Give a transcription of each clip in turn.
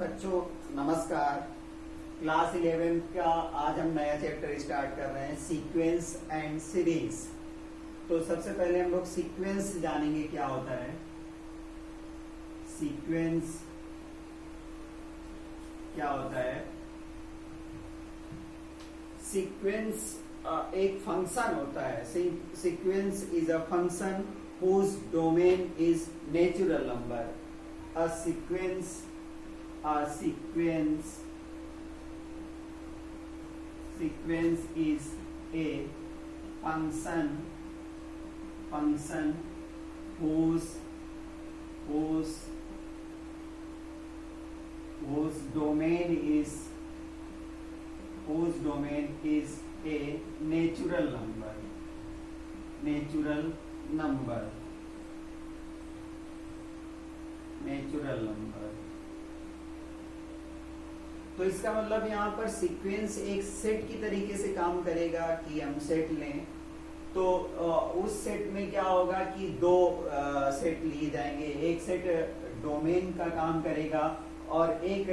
बच्चों नमस्कार। क्लास 11 का आज हम नया चैप्टर स्टार्ट कर रहे हैं, सीक्वेंस एंड सीरीज। तो सबसे पहले हम लोग सीक्वेंस जानेंगे क्या होता है। सीक्वेंस क्या होता है? सीक्वेंस एक फंक्शन होता है। Sequence is a function whose domain is natural number. A sequence is a function whose domain is a natural number. तो इसका मतलब यहाँ पर सीक्वेंस एक सेट की तरीके से काम करेगा कि हम सेट लें तो उस सेट में क्या होगा कि दो सेट लिए जाएंगे। एक सेट डोमेन का काम करेगा और एक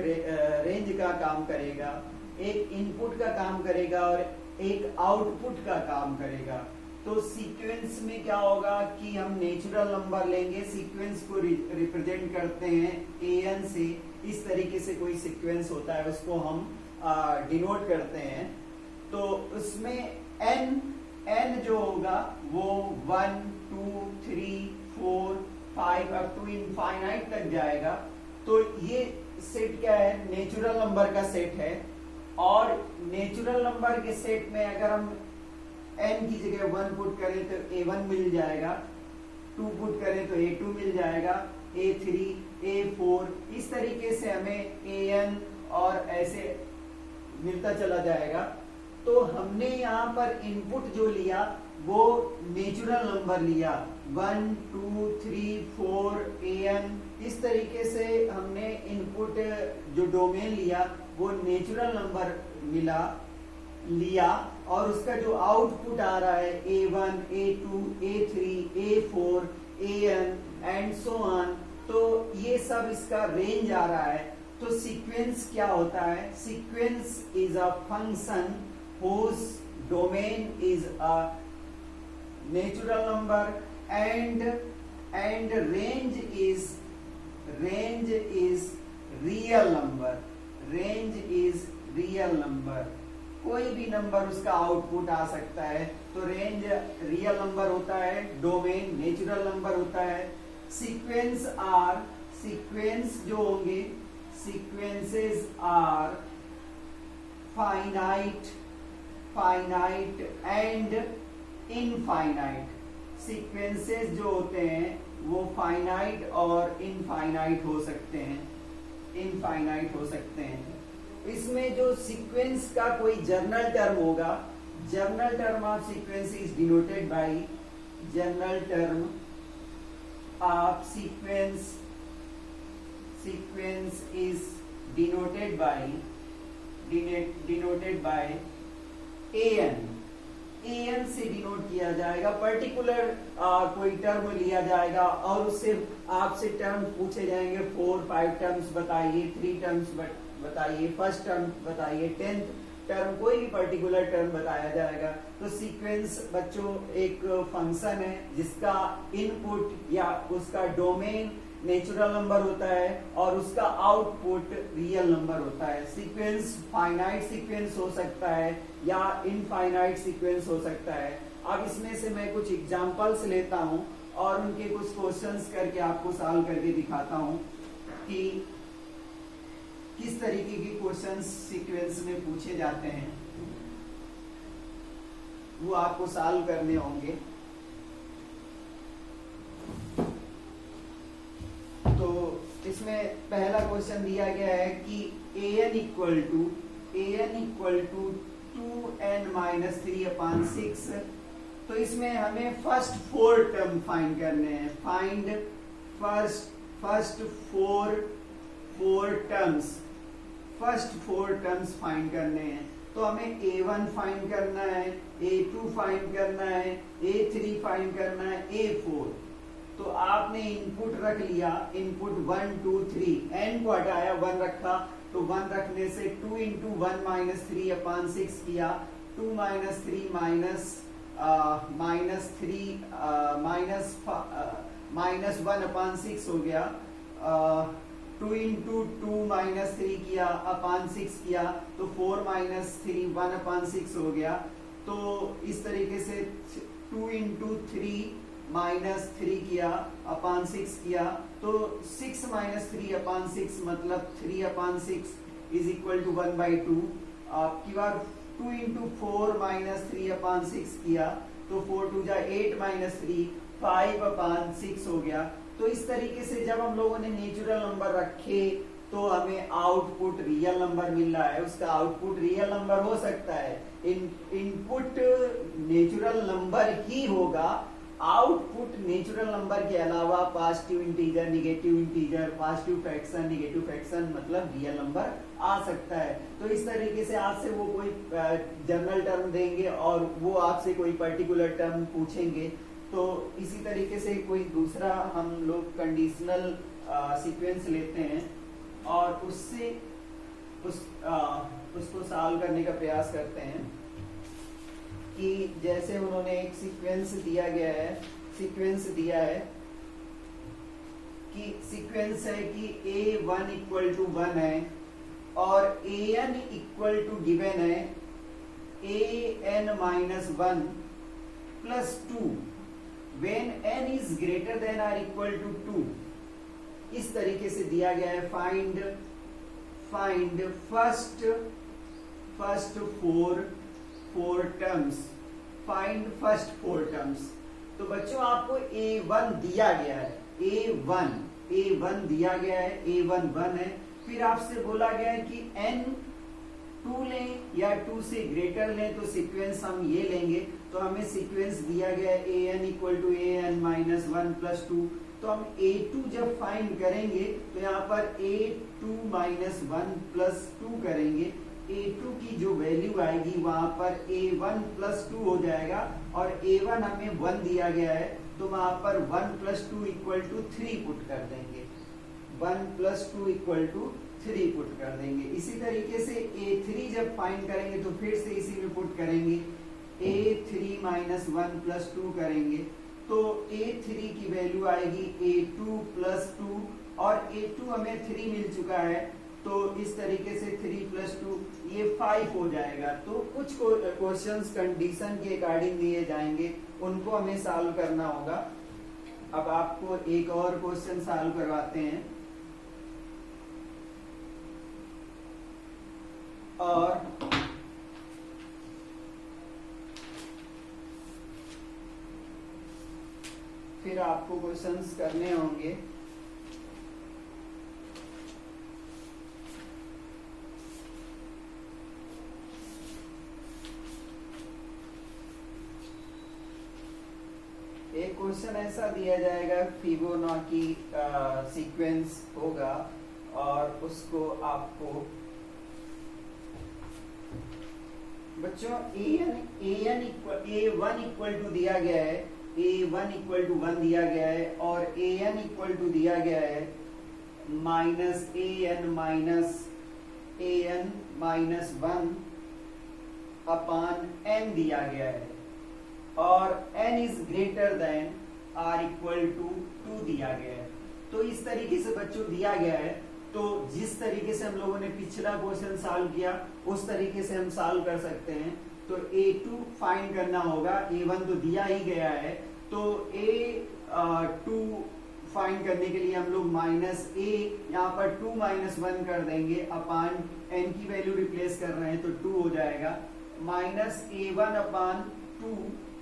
रेंज का काम करेगा, एक इनपुट का काम करेगा और एक आउटपुट का काम करेगा। तो सीक्वेंस में क्या होगा कि हम नेचुरल नंबर लेंगे, सीक्वेंस को रिप्रेजेंट करते हैं an से। इस तरीके से कोई सीक्वेंस होता है उसको हम डिनोट करते हैं। तो उसमें n जो होगा वो 1 2 3 4 5 अप टू इनफाइनाइट तक जाएगा। तो ये सेट क्या है? नेचुरल नंबर का सेट है। और नेचुरल नंबर के सेट में अगर हम n की जगह 1 पुट करें तो a1 मिल जाएगा, 2 पुट करें तो a2 मिल जाएगा, a3 a4, इस तरीके से हमें an और ऐसे मिलता चला जाएगा। तो हमने यहाँ पर इनपुट जो लिया वो नेचुरल नंबर लिया, 1 2 3 4 an। इस तरीके से हमने इनपुट जो डोमेन लिया वो नेचुरल नंबर लिया और उसका जो आउटपुट आ रहा है a1 a2 a3 a4 an and so on. तो ये सब इसका रेंज आ रहा है। तो सीक्वेंस क्या होता है? Sequence is a function whose domain is a natural number and range is real number। कोई भी नंबर उसका आउटपुट आ सकता है। तो रेंज रियल नंबर होता है, डोमेन नेचुरल नंबर होता है। सीक्वेंस जो होंगे, sequences are finite and infinite. Sequences जो होते हैं वो फाइनाइट और इनफाइनाइट हो सकते हैं। इसमें जो सीक्वेंस का कोई जर्नल टर्म होगा, journal term of sequence is denoted by an से डिनोट किया जाएगा। पर्टिकुलर कोई टर्म लिया जाएगा और उससे आपसे टर्म पूछे जाएंगे, 4 5 टर्म्स बताइए, 3 टर्म्स बताइए, फर्स्ट टर्म बताइए, 10th टर्म, कोई भी पर्टिकुलर टर्म बताया जाएगा। तो सीक्वेंस बच्चों एक फंक्शन है जिसका इनपुट या उसका डोमेन नेचुरल नंबर होता है और उसका आउटपुट रियल नंबर होता है। सीक्वेंस फाइनाइट सीक्वेंस हो सकता है या इनफाइनाइट सीक्वेंस हो सकता है। अब इसमें से मैं कुछ एग्जांपल्स लेता हूं और उनके कुछ क्वेश्चंस करके आपको सॉल्व करके दिखाता हूं कि किस तरीके के क्वेश्चंस सीक्वेंस में पूछे जाते हैं, वो आपको सॉल्व करने होंगे। तो इसमें पहला क्वेश्चन दिया गया है कि an इक्वल टू 2n-3/6। तो इसमें हमें फर्स्ट 4 टर्म फाइंड करने हैं। फाइंड फर्स्ट 4 टर्म्स फाइंड करने हैं। तो हमें a1 फाइंड करना है, a2 फाइंड करना है, a3 फाइंड करना है, a4। तो आपने इनपुट रख लिया, इनपुट 1 2 3, n को हटाया 1 रखा, तो 1 रखने से 2 इंटू 1 माइनस 3 अपॉन 6 किया, 2 माइनस 3 माइनस 1 अपॉन 6 हो गया, 2 इंटू 2 माइनस 3 किया अपॉन 6 किया, तो 4 माइनस 3 1 अपॉन 6 हो गया। तो इस तरीके से 2 इंटू 3 माइनस 3 किया अपॉन 6 किया, तो 6 माइनस 3 अपॉन 6 मतलब 3 अपॉन 6 इज इक्वल टू 1/2। आपकी बार 2 इंटू 4 माइनस 3 अपॉन 6 किया, तो 4 2 जा 8 माइनस 3 5 अपॉन 6 हो गया। तो इस तरीके से जब हम लोगों ने नेचुरल नंबर रखे तो हमें आउटपुट रियल नंबर मिल रहा है। उसका आउटपुट रियल नंबर हो सकता है, इनपुट नेचुरल नंबर ही होगा, आउटपुट नेचुरल नंबर के अलावा positive integer, negative integer, positive fraction, negative fraction मतलब रियल नंबर आ सकता है। तो इस तरीके से आपसे वो कोई जनरल टर्म देंगे और वो आपसे कोई पर्टिकुलर टर्म पूछेंगे। तो इसी तरीके से कोई दूसरा हम लोग कंडीशनल सीक्वेंस लेते हैं और उससे उसको सॉल्व करने का प्रयास करते हैं कि जैसे उन्होंने एक सीक्वेंस दिया गया है, सीक्वेंस दिया है कि सीक्वेंस है कि a1 इक्वल टू 1 है और an इक्वल टू गिवन है an minus 1 plus 2 when n is greater than or equal to 2। इस तरीके से दिया गया है, find first four terms, find first four terms। तो बच्चों आपको a1 दिया गया है, a1 दिया गया है, a1 1 है, फिर आपसे बोला गया है कि n 2 लें या 2 से ग्रेटर लें, तो सीक्वेंस हम ये लेंगे। तो हमें सीक्वेंस दिया गया है an equal to an minus 1 plus 2। तो हम a2 जब फाइंड करेंगे तो यहाँ पर a2 माइनस 1 प्लस 2 करेंगे, a2 की जो वैल्यू आएगी वहां पर a1 प्लस 2 हो जाएगा और a1 हमें 1 दिया गया है, तो वहां पर 1 प्लस 2 इक्वल टू 3 पुट कर देंगे, 1 प्लस 2 इक्वल टू 3 पुट कर देंगे। इसी तरीके से a3 जब फाइंड करेंगे तो फिर से इसी में पुट करेंगे, a3 माइनस 1 प्लस 2 करेंगे, तो a3 की वैल्यू आएगी a2 प्लस 2 और a2 हमें 3 मिल चुका है, तो इस तरीके से 3 प्लस 2 ये 5 हो जाएगा। तो कुछ क्वेश्चंस कंडीशन के अकॉर्डिंग दिए जाएंगे, उनको हमें सॉल्व करना होगा। अब आपको एक और क्वेश्चन सॉल्व करवाते हैं और फिर आपको क्वेश्चंस करने होंगे। एक क्वेश्चन ऐसा दिया जाएगा, फिबोनाची सीक्वेंस होगा और उसको आपको बच्चों a1 इक्वल टू दिया गया है, a1 इक्वल टू 1 दिया गया है और an इक्वल टू दिया गया है minus an minus 1 upon n दिया गया है और n is greater than r equal to 2 दिया गया है। तो इस तरीके से बच्चों दिया गया है, तो जिस तरीके से हम लोगों ने पिछला क्वेश्चन सॉल्व किया उस तरीके से हम सॉल्व कर सकते हैं। तो a2 फाइंड करना होगा, a1 तो दिया ही गया है, तो a2 फाइंड करने के लिए हम लोग माइनस a यहाँ पर 2 माइनस 1 कर देंगे, अपान n की वैल्यू रिप्लेस कर रहे हैं तो 2 हो जाएगा, माइनस a1 अपान 2,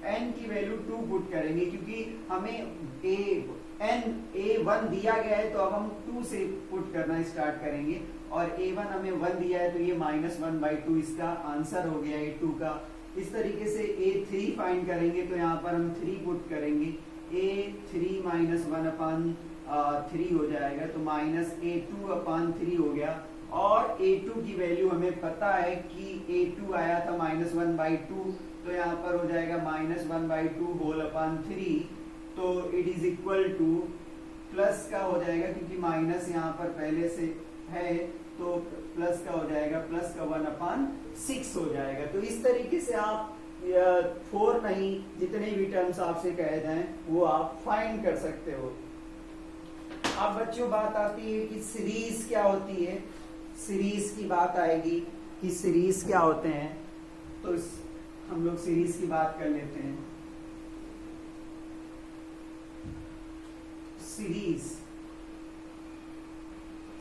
n की वैल्यू 2 पुट करेंगे क्योंकि हमें a1 दिया गया है, तो अब हम 2 से पुट करना स्टार्ट करेंगे और a1 हमें 1 दिया है, तो ये माइनस 1/2 इसका आंसर हो गया a2 का। इस तरीके से a3 फाइंड करेंगे तो यहाँ पर हम 3 पुट करेंगे, a3 माइनस 1 अपान 3 हो जाएगा, तो माइनस a2 अपान 3 हो गया और a2 की वैल्यू हमें पता है कि a2 आया था माइनस 1/2, तो यहाँ पर हो जाएगा माइनस 1/2 होल अपान 3। तो it is equal to plus का हो जाएगा, क्योंकि माइनस यहाँ पर पहले से है, तो प्लस का हो जाएगा, प्लस का 1/6 हो जाएगा। तो इस तरीके से आप 4 नहीं, जितने भी टर्म्स आपसे कहे जाएं वो आप फाइंड कर सकते हो। अब बच्चों बात आती है कि सीरीज क्या होती है। सीरीज की बात आएगी कि सीरीज क्या होते हैं, तो हम लोग सीरीज की बात कर लेते हैं।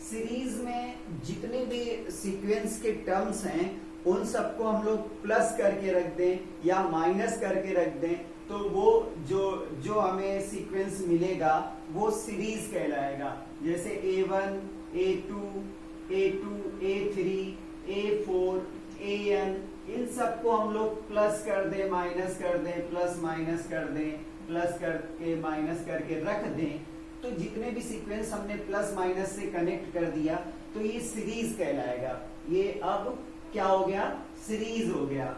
सीरीज में जितने भी सीक्वेंस के टर्म्स हैं उन सबको हम लोग प्लस करके रख दें या माइनस करके रख दें, तो वो जो हमें सीक्वेंस मिलेगा वो सीरीज कहलाएगा। जैसे A1, A2, A3, A4, AN, इन सबको हम लोग प्लस कर दें, माइनस कर दें, प्लस माइनस कर दें, प्लस करके माइनस करके रख दें, तो जितने भी सीक्वेंस हमने प्लस माइनस से कनेक्ट कर दिया तो ये सीरीज कहलाएगा। ये अब क्या हो गया, सीरीज हो गया।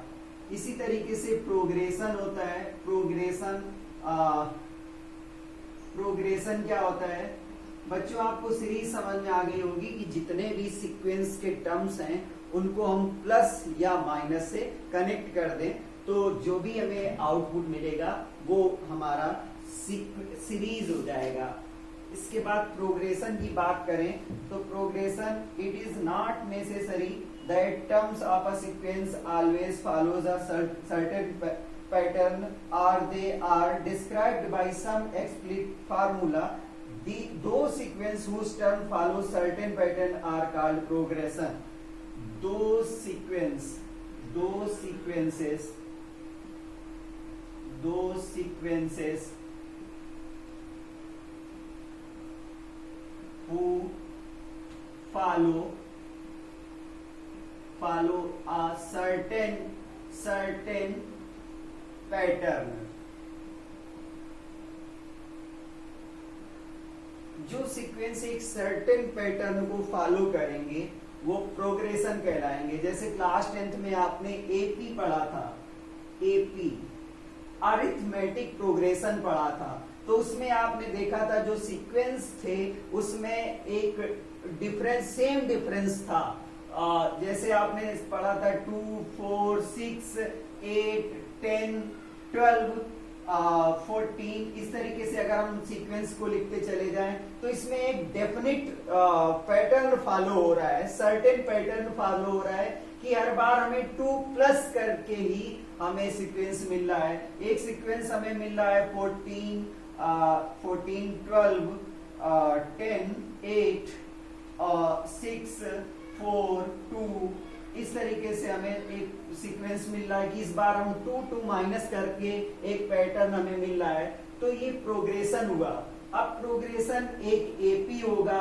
इसी तरीके से प्रोग्रेशन होता है। प्रोग्रेशन क्या होता है बच्चों, आपको सीरीज समझ में आ गई होगी कि जितने भी सीक्वेंस के टर्म्स हैं उनको हम प्लस या माइनस से कनेक्ट कर दें, तो जो भी हमें आउटपुट मिलेगा वो हमारा सीरीज हो जाएगा। इसके बाद प्रोग्रेशन की बात करें तो progression, it is not necessary that terms of a sequence always follows a certain pattern और they are described by some explicit formula. Those sequence whose term follow certain pattern are called progression. Those sequences who follow a certain pattern, जो sequence एक certain pattern को follow करेंगे वो progression कहलाएंगे। जैसे class 10th में आपने AP पढ़ा था, एपी अरिथमेटिक प्रोग्रेशन पढ़ा था, तो उसमें आपने देखा था जो सीक्वेंस थे उसमें एक सेम डिफरेंस था। जैसे आपने पढ़ा था 2, 4, 6, 8, 10, 12, 14, इस तरीके से अगर हम सीक्वेंस को लिखते चले जाएं तो इसमें एक डेफिनिट पैटर्न फॉलो हो रहा है, सर्टेन पैटर्न फॉलो हो रहा है कि हर बार हमें 2 प्लस करके ही हमें सीक्वेंस मिल रहा है। एक सीक्वेंस हमें मिल रहा है 14, 12, 10, 8, 6, 4, 2, इस तरीके से हमें एक सीक्वेंस मिल रहा है कि इस बार हम 2 माइनस करके एक पैटर्न हमें मिल रहा है, तो ये प्रोग्रेशन हुआ। अब प्रोग्रेशन एक एपी होगा,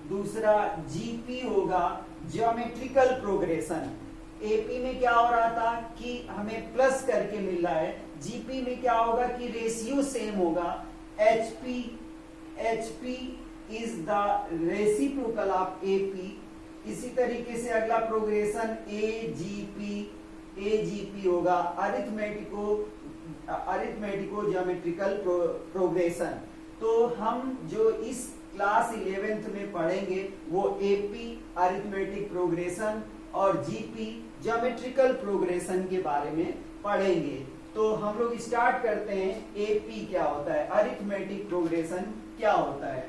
दूसरा जीपी होगा, ज्योमेट्रिकल प्रोग्रेशन। एपी में क्या हो रहा था कि हमें प्लस करके मिल रहा है, जीपी में क्या होगा कि रेशियो सेम होगा। HP is the reciprocal of AP. इसी तरीके से अगला प्रोग्रेशन एजीपी होगा, अरिथमेटिको ज्योमेट्रिकल प्रोग्रेशन। तो हम जो इस क्लास 11th में पढ़ेंगे वो एपी अरिथमेटिक प्रोग्रेशन और जीपी ज्योमेट्रिकल प्रोग्रेशन के बारे में पढ़ेंगे। तो हम लोग स्टार्ट करते हैं। एपी क्या होता है, अरिथमेटिक प्रोग्रेशन क्या होता है,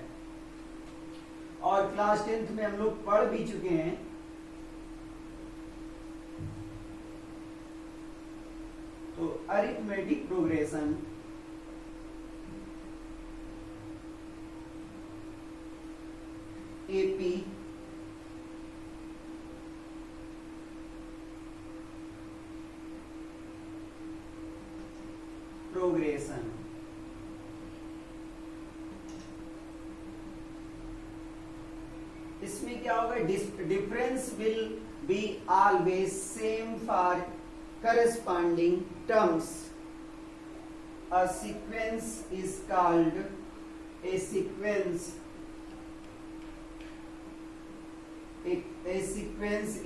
और क्लास 10th में हम लोग पढ़ भी चुके हैं। तो अरिथमेटिक प्रोग्रेशन एपी प्रोग्रेशन, इसमें क्या होगा, difference will be always same for corresponding terms. A sequence is called a sequence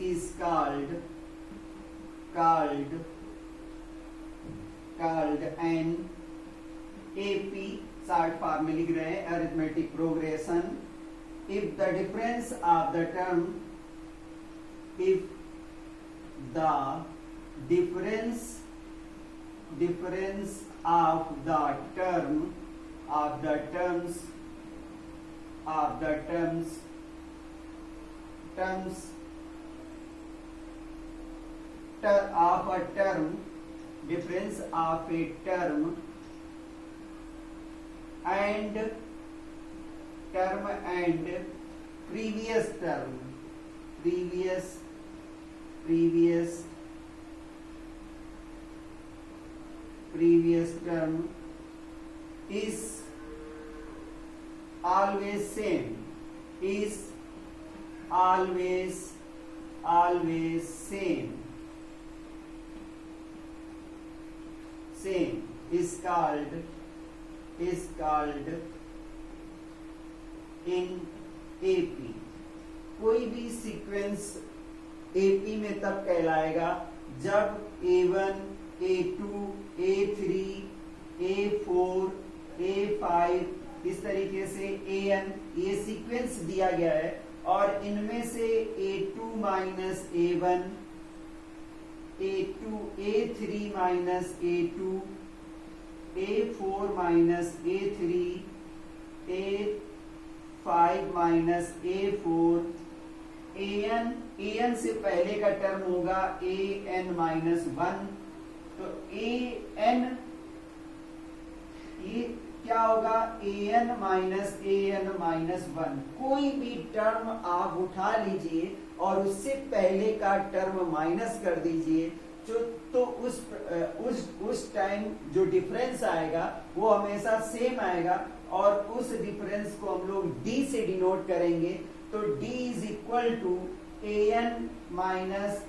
is called an AP short form में लिख रहे हैं arithmetic progression. If the difference of the term if the difference of the terms of a term difference of a term and previous term is always same, is always same is called in AP। कोई भी sequence AP में तब कहलाएगा जब A1, A2, A3, A4, A5 इस तरीके से AN ये सीक्वेंस दिया गया है और इनमें से A2 minus A1, A3 minus A2, A4 minus A3, A5 minus A4, an से पहले का टर्म होगा an माइनस 1, तो an ये क्या होगा an माइनस 1। कोई भी टर्म आप उठा लीजिए और उससे पहले का टर्म माइनस कर दीजिए तो उस टाइम जो डिफरेंस आएगा वो हमेशा सेम आएगा और उस डिफरेंस को हम लोग d से डिनोट करेंगे। तो d is equal to an minus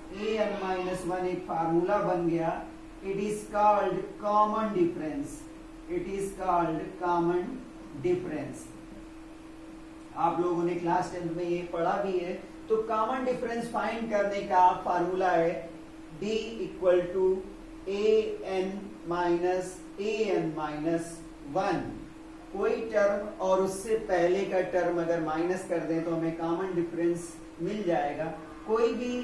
1 एक फार्मूला बन गया। It is called common difference. आप लोगों ने क्लास 10 में ये पढ़ा भी है। तो कॉमन डिफरेंस फाइंड करने का फार्मूला है d equal to an minus 1। कोई टर्म और उससे पहले का टर्म अगर माइनस कर दें तो हमें कॉमन डिफरेंस मिल जाएगा। कोई भी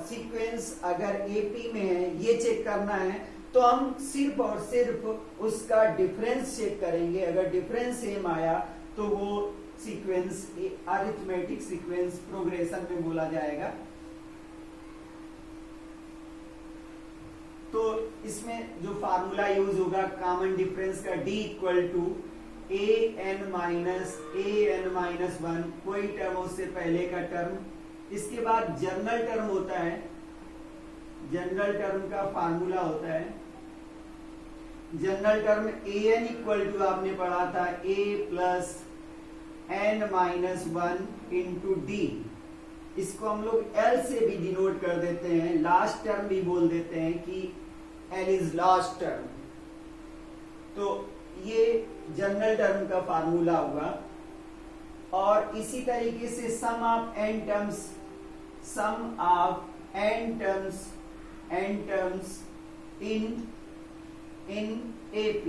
सीक्वेंस अगर AP में है ये चेक करना है तो हम सिर्फ और सिर्फ उसका डिफरेंस चेक करेंगे। अगर डिफरेंस सेम आया तो वो सीक्वेंस अरिथमेटिक सीक्वेंस प्रोग्रेशन में बोला जाएगा। तो इसमें जो फार्मूला यूज होगा कॉमन डिफरेंस का d equal to an minus 1 कोई टर्म उससे पहले का टर्म। इसके बाद जनरल टर्म होता है। जनरल टर्म का फार्मूला होता है general term an equal to आपने पढ़ा था a plus n minus 1 into d। इसको हम लोग L से भी डिनोट कर देते हैं, लास्ट टर्म भी बोल देते हैं कि L इज लास्ट टर्म। तो ये जनरल टर्म का फार्मूला हुआ। और इसी तरीके से sum of n terms in AP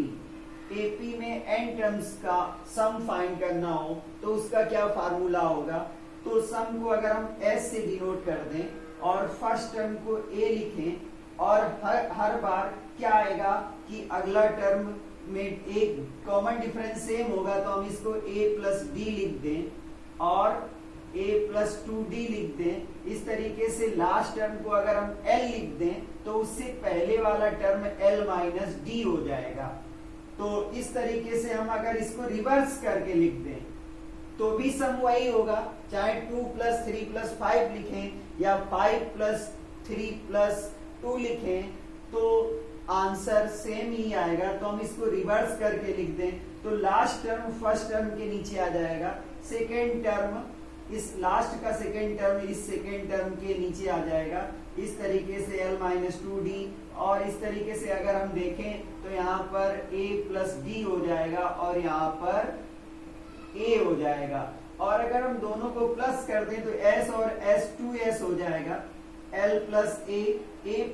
में n टर्म्स का सम फाइंड करना हो तो उसका क्या फार्मूला होगा। तो सम को अगर हम s से डिनोट कर दें और फर्स्ट टर्म को a लिखें और हर बार क्या आएगा कि अगला टर्म में एक कॉमन डिफरेंस सेम होगा तो हम इसको a प्लस डी लिख दें और a प्लस 2d लिख दें। इस तरीके से लास्ट टर्म को अगर हम l लिख दें तो उससे पहले वाला टर्म l माइनस डी हो जाएगा। तो इस तरीके से हम अगर इसको रिवर्स करके लिख दें तो भी सम वही होगा, चाहे 2 प्लस 3 प्लस 5 लिखें या 5 प्लस 3 प्लस 2 लिखें तो आंसर सेम ही आएगा। तो हम इसको रिवर्स करके लिख दें तो लास्ट टर्म फर्स्ट टर्म के नीचे आ जाएगा, सेकेंड टर्म इस लास्ट का सेकेंड टर्म इस सेकेंड टर्म के नीचे आ जाएगा। इस तरीके से l माइनस 2d और इस तरीके से अगर हम देखें तो यहाँ पर a प्लस डी हो जाएगा और यहाँ पर a हो जाएगा। और अगर हम दोनों को प्लस कर दें तो s और s 2s हो जाएगा, l plus a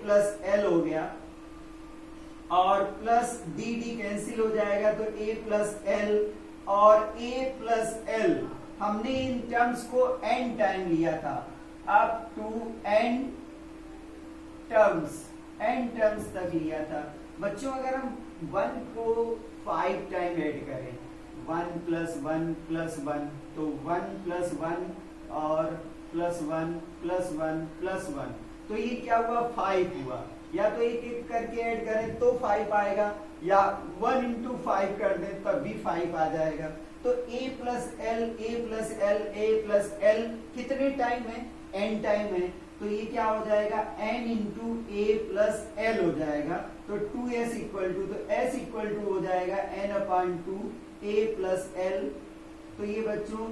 plus l हो गया। और प्लस डी डी कैंसिल हो जाएगा तो a प्लस एल और a प्लस एल हमने इन टर्म्स को n टाइम लिया था अप टू n टर्म्स तक लिया था। बच्चों अगर हम 1 को 5 टाइम ऐड करें 1 प्लस 1 प्लस 1 तो 1 प्लस 1 और प्लस 1 प्लस 1 प्लस 1 तो ये क्या हुआ 5 हुआ। या तो एक एक करके ऐड करें तो 5 आएगा या 1 इंटू 5 कर दें तब भी 5 आ जाएगा। तो a plus l a plus l कितने टाइम है n टाइम है तो ये क्या हो जाएगा n into a plus l हो जाएगा। तो 2s इक्वल टू तो s इक्वल टू हो जाएगा n upon 2 a plus l. तो ये बच्चों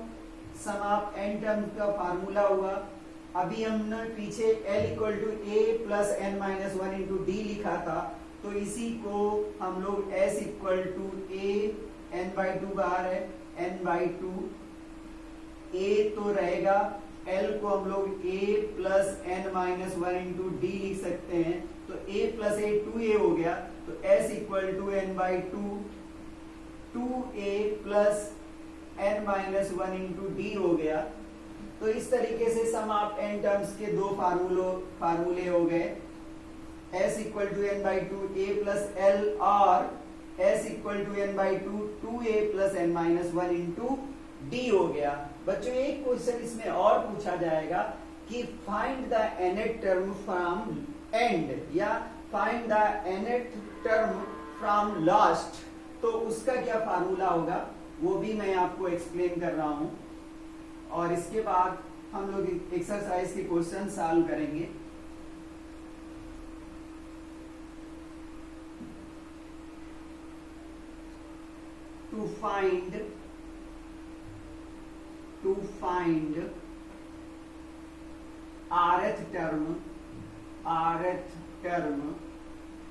सम ऑफ n टर्म का फार्मूला हुआ। अभी हमने पीछे l equal to a plus n minus 1 into d लिखा था तो इसी को हम लोग s equal to a n by 2 बाहर है n बाई 2 a तो रहेगा l को हम लोग a plus n minus 1 into D लिख सकते हैं तो a प्लस a 2a हो गया तो s equal to n by 2 a plus n minus 1 into d हो गया। तो इस तरीके से सम ऑफ n टर्म्स के दो फार्मूले हो गए s equal to n by 2 a plus l और s equal to n by 2 2a plus n minus 1 into d हो गया। बच्चों एक क्वेश्चन इसमें और पूछा जाएगा कि find the nth term from end या find the nth term from last तो उसका क्या फार्मूला होगा वो भी मैं आपको एक्सप्लेन कर रहा हूं और इसके बाद हम लोग एक्सरसाइज के क्वेश्चन सॉल्व करेंगे। To find rth term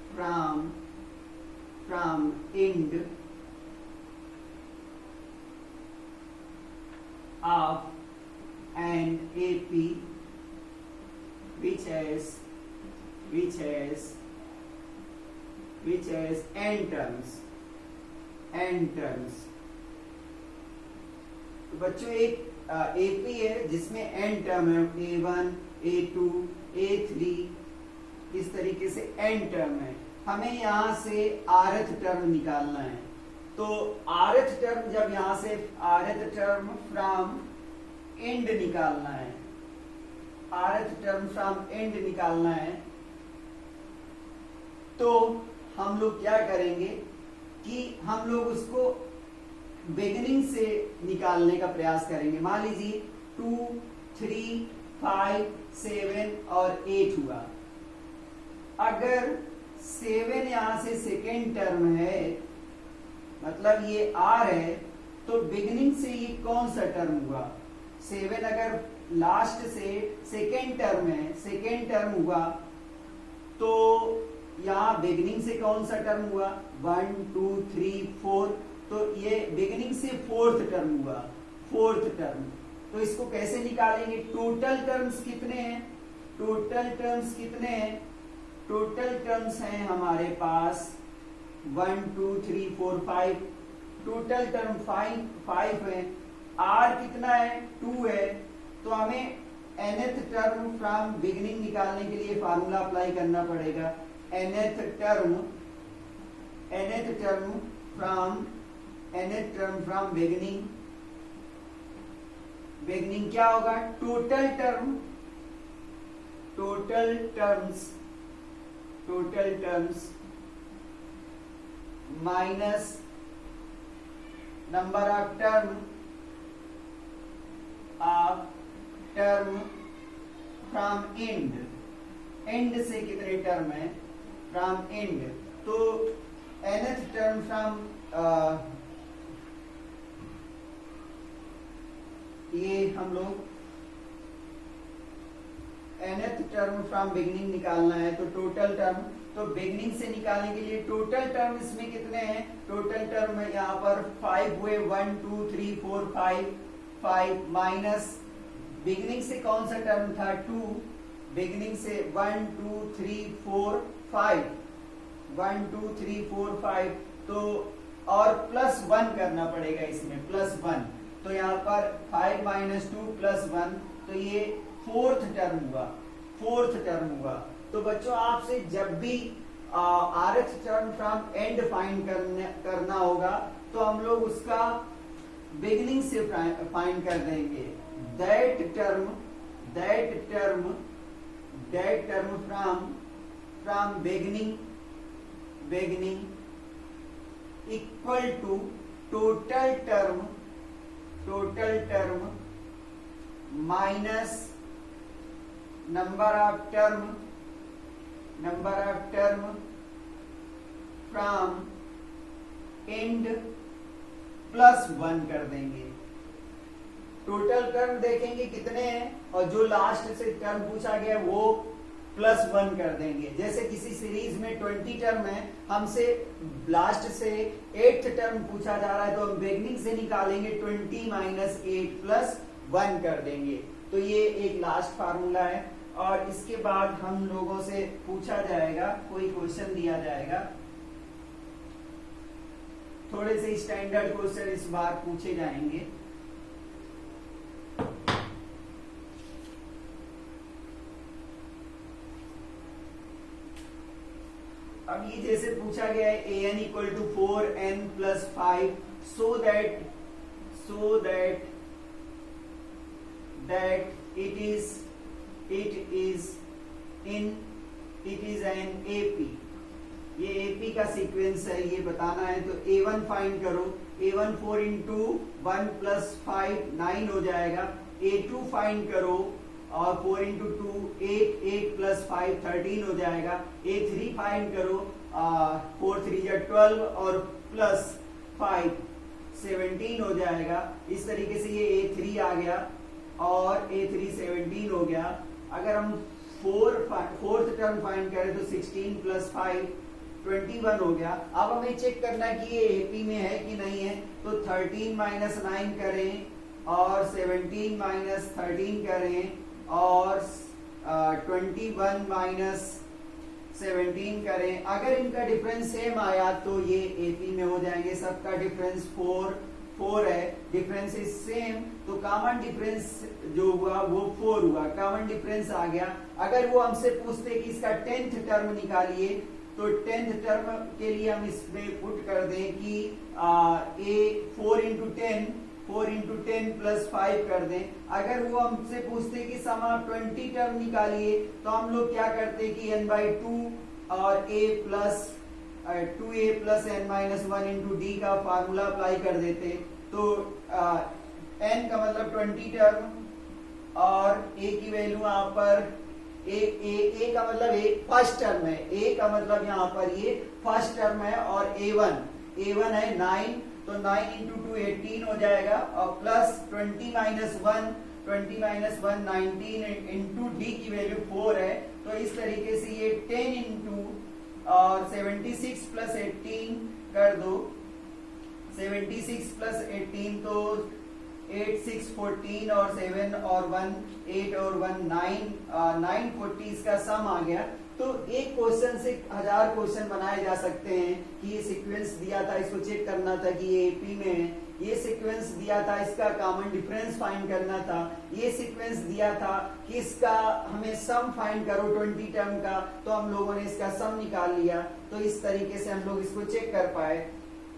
from end of an AP which has n terms। तो बच्चों एक AP है जिसमें n टर्म है A1 A2 A3 इस तरीके से n टर्म है। हमें यहां से rth टर्म निकालना है तो rth टर्म जब यहां से rth टर्म फ्रॉम एंड निकालना है rth टर्म फ्रॉम एंड निकालना है तो हम लोग क्या करेंगे कि हम लोग उसको बिगिनिंग से निकालने का प्रयास करेंगे। मान लीजिए 2 3 5 7 और 8 हुआ। अगर 7 यहां से सेकेंड टर्म है मतलब ये r है तो बिगिनिंग से ये कौन सा टर्म हुआ 7 अगर लास्ट से सेकेंड टर्म हुआ तो यहाँ बिगिनिंग से कौन सा टर्म हुआ 1 2 3 4 तो ये बिगिनिंग से फोर्थ टर्म हुआ तो इसको कैसे निकालेंगे। टोटल टर्म्स टोटल टर्म्स हैं हमारे पास 1 2 3 4 5 टोटल टर्म 5 है। r कितना है 2 है तो हमें nth टर्म फ्रॉम बिगिनिंग निकालने के लिए फार्मूला अप्लाई करना पड़ेगा। nth टर्म फ्रॉम बिगिनिंग क्या होगा total terms minus number of term from and से कितने टर्म है फ्रॉम एंड तो nth टर्म फ्रॉम ये हम लोग nth टर्म फ्रॉम बिगिनिंग निकालना है तो टोटल टर्म तो बिगिनिंग से निकालने के लिए टोटल टर्म इसमें कितने हैं टोटल टर्म है यहाँ पर 5 हुए 1 2 3 4 5 माइनस बिगिनिंग से कौन सा टर्म था 2 बिगिनिंग से 1 2 3 4 5 1 2 3 4 5, तो और +1 करना पड़ेगा इसमें, +1। तो यहाँ पर 5 - 2 +1, तो ये फोर्थ टर्म हुआ। तो बच्चों आपसे जब भी rth term from and find करना होगा तो हम लोग उसका बिगिनिंग से फाइंड कर देंगे। That term from beginning equal to total term minus number of term from end +1 कर देंगे। टोटल टर्म देखेंगे कितने हैं और जो लास्ट से टर्म पूछा गया वो +1 कर देंगे। जैसे किसी सीरीज में 20 टर्म है, हमसे लास्ट से 8th टर्म पूछा जा रहा है, तो हम बिगिनिंग से निकालेंगे 20 - 8 +1 कर देंगे। तो ये एक लास्ट फार्मूला है। और इसके बाद हम लोगों से पूछा जाएगा, कोई क्वेश्चन दिया जाएगा, थोड़े से स्टैंडर्ड क्वेश्चन इस बार पूछे जाएंगे। अब ये जैसे पूछा गया है an = 4n + 5 so that it is an AP। ये AP का सीक्वेंस है, ये बताना है। तो A1 फाइंड करो। A1 4 × 1 + 5 9 हो जाएगा। A2 फाइंड करो और 4 × 2 8 8 + 5 13 हो जाएगा। A3 फाइंड करो, 4 3 = 12 और +5 17 हो जाएगा। इस तरीके से ये A3 आ गया और A3 17 हो गया। अगर हम फोर्थ टर्म फाइंड करें तो 16 + 5 21 हो गया। अब हमें चेक करना है कि ये AP में है कि नहीं है। तो 13 - 9 करें और 17 - 13 करें और 21 - 17 करें। अगर इनका डिफरेंस सेम आया तो ये AP में हो जाएंगे। सबका डिफरेंस 4 है, डिफरेंस इज सेम, तो कॉमन डिफरेंस जो हुआ वो 4 हुआ, कॉमन डिफरेंस आ गया। अगर वो हमसे पूछते कि इसका 10th टर्म निकालिए, तो 10th टर्म के लिए हम इसमें पुट कर दें कि A 4 × 10 + 5 कर दें। अगर वो हमसे पूछते कि सम ऑफ 20 टर्म निकालिए, तो हम लोग क्या करते कि n/2 और A + 2a + n - 1 × d का फार्मूला अप्लाई कर देते। तो n का मतलब 20 टर्म और a की वैल्यू यहाँ पर a का मतलब फर्स्ट टर्म है। a का मतलब यहाँ पर ये फर्स्ट टर्म है और a1 है 9, तो 9 × 2 18 हो जाएगा और प्लस 20 - 1 19 × d की वैल्यू 4 है। तो इस तरीके से ये 10 × और 76 + 18 कर दो। 76 + 18 तो 8 6 14 और 7 और 1 8 और 1 940 इसका सम आ गया। तो एक क्वेश्चन से 1000 क्वेश्चन बनाए जा सकते हैं कि ये सीक्वेंस दिया था, इसको चेक करना था कि ये AP में है। ये सीक्वेंस दिया था, इसका कॉमन डिफरेंस फाइंड करना था। ये सीक्वेंस दिया था कि इसका हमें सम फाइंड करो 20 टर्म का, तो हम लोगों ने इसका सम निकाल लिया। तो इस तरीके से हम लोग इसको चेक कर पाए।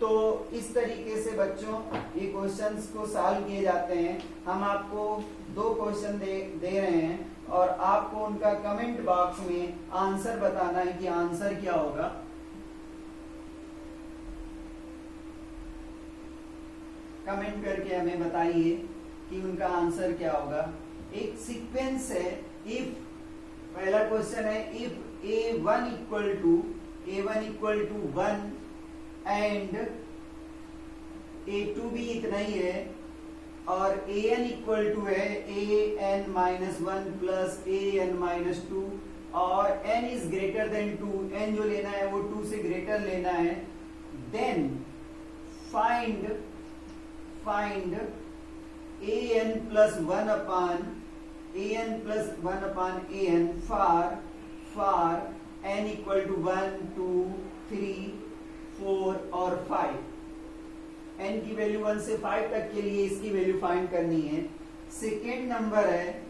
तो इस तरीके से बच्चों ये क्वेश्चंस को सॉल्व किए जाते हैं। हम आपको 2 क्वेश्चन दे रहे हैं और आपको उनका कमेंट बॉक्स में आंसर बताना है कि आंसर क्या होगा। कमेंट करके हमें बताइए कि उनका आंसर क्या होगा। एक सीक्वेंस है, इफ पहला क्वेश्चन है इफ A1 = 1 एंड A2 भी इतना ही है और an = है an - 1 + an - 2 और n is greater then 2, n जो लेना है वो 2 से ग्रेटर लेना है। Then find an + 1 upon an for n = 1 2 3, 4 और 5। n की वैल्यू 1 से 5 तक के लिए इसकी वैल्यू फाइंड करनी है। सेकेंड नंबर है